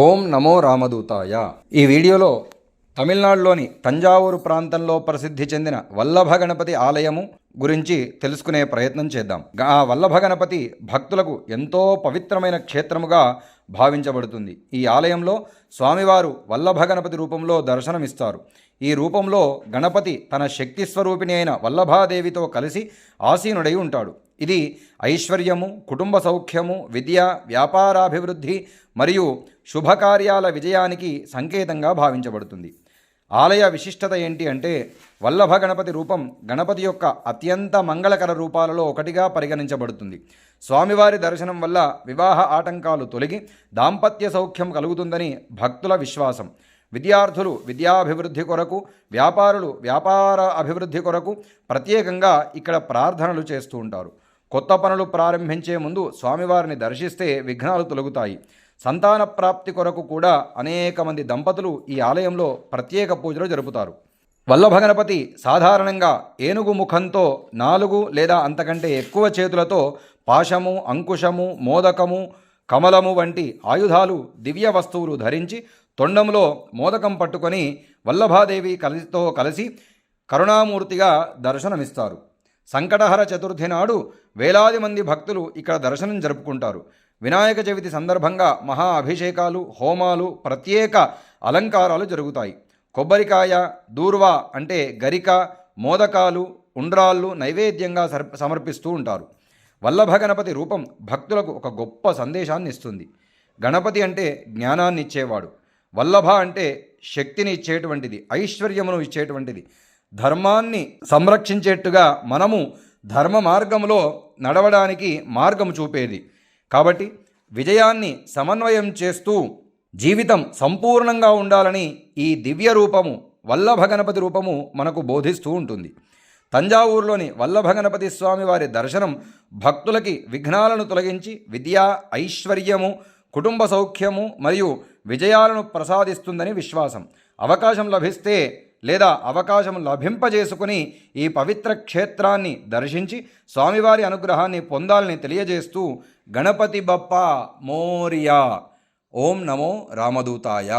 ఓం నమో రామదూతాయ. ఈ వీడియోలో తమిళనాడులోని తంజావూరు ప్రాంతంలో ప్రసిద్ధి చెందిన వల్లభ గణపతి ఆలయము గురించి తెలుసుకునే ప్రయత్నం చేద్దాం. ఆ వల్లభ గణపతి భక్తులకు ఎంతో పవిత్రమైన క్షేత్రముగా భావించబడుతుంది. ఈ ఆలయంలో స్వామివారు వల్లభ గణపతి రూపంలో దర్శనమిస్తారు. ఈ రూపంలో గణపతి తన శక్తి స్వరూపిణి అయిన వల్లభాదేవితో కలిసి ఆసీనుడై ఉంటాడు. ఇది ఐశ్వర్యము, కుటుంబ సౌఖ్యము, విద్య, వ్యాపారాభివృద్ధి మరియు శుభకార్యాల విజయానికి సంకేతంగా భావించబడుతుంది. ఆలయ విశిష్టత ఏంటి అంటే, వల్లభ గణపతి రూపం గణపతి యొక్క అత్యంత మంగళకర రూపాలలో ఒకటిగా పరిగణించబడుతుంది. స్వామివారి దర్శనం వల్ల వివాహ ఆటంకాలు తొలగి దాంపత్య సౌఖ్యం కలుగుతుందని భక్తుల విశ్వాసం. విద్యార్థులు విద్యాభివృద్ధి కొరకు, వ్యాపారులు వ్యాపార అభివృద్ధి కొరకు ప్రత్యేకంగా ఇక్కడ ప్రార్థనలు చేస్తూ ఉంటారు. కొత్త పనులు ప్రారంభించే ముందు స్వామివారిని దర్శిస్తే విఘ్నాలు తొలగుతాయి. సంతాన ప్రాప్తి కొరకు కూడా అనేక మంది దంపతులు ఈ ఆలయంలో ప్రత్యేక పూజలు జరుపుతారు. వల్లభ గణపతి సాధారణంగా ఏనుగు ముఖంతో 4 లేదా అంతకంటే ఎక్కువ చేతులతో పాశము, అంకుశము, మోదకము, కమలము వంటి ఆయుధాలు, దివ్య వస్తువులు ధరించి తొండంలో మోదకం పట్టుకొని వల్లభాదేవి కలిసి కరుణామూర్తిగా దర్శనమిస్తారు. సంకటహర చతుర్థి నాడు వేలాది మంది భక్తులు ఇక్కడ దర్శనం జరుపుకుంటారు. వినాయక చవితి సందర్భంగా మహా అభిషేకాలు, హోమాలు, ప్రత్యేక అలంకారాలు జరుగుతాయి. కొబ్బరికాయ, దూర్వా అంటే గరిక, మోదకాలు, ఉండ్రాళ్ళు నైవేద్యంగా సమర్పిస్తూ ఉంటారు. వల్లభ గణపతి రూపం భక్తులకు ఒక గొప్ప సందేశాన్ని ఇస్తుంది. గణపతి అంటే జ్ఞానాన్ని ఇచ్చేవాడు. వల్లభ అంటే శక్తిని ఇచ్చేటువంటిది, ఐశ్వర్యమును ఇచ్చేటువంటిది, ధర్మాన్ని సంరక్షించేట్టుగా మనము ధర్మ మార్గంలో నడవడానికి మార్గం చూపేది. కాబట్టి విజయాన్ని సమన్వయం చేస్తూ జీవితం సంపూర్ణంగా ఉండాలని ఈ దివ్య రూపము, వల్లభ గణపతి రూపము మనకు బోధిస్తూ ఉంటుంది. తంజావూరులోని వల్లభ గణపతి స్వామి వారి దర్శనం భక్తులకి విఘ్నాలను తొలగించి విద్యా, ఐశ్వర్యము, కుటుంబ సౌఖ్యము మరియు విజయాలను ప్రసాదిస్తుందని విశ్వాసం. అవకాశం లభిస్తే లేదా అవకాశం లభింపజేసుకుని ఈ పవిత్ర క్షేత్రాన్ని దర్శించి స్వామివారి అనుగ్రహాన్ని పొందాలని తెలియజేస్తూ గణపతి బప్పా మోరియా. ఓం నమో రామదూతాయ.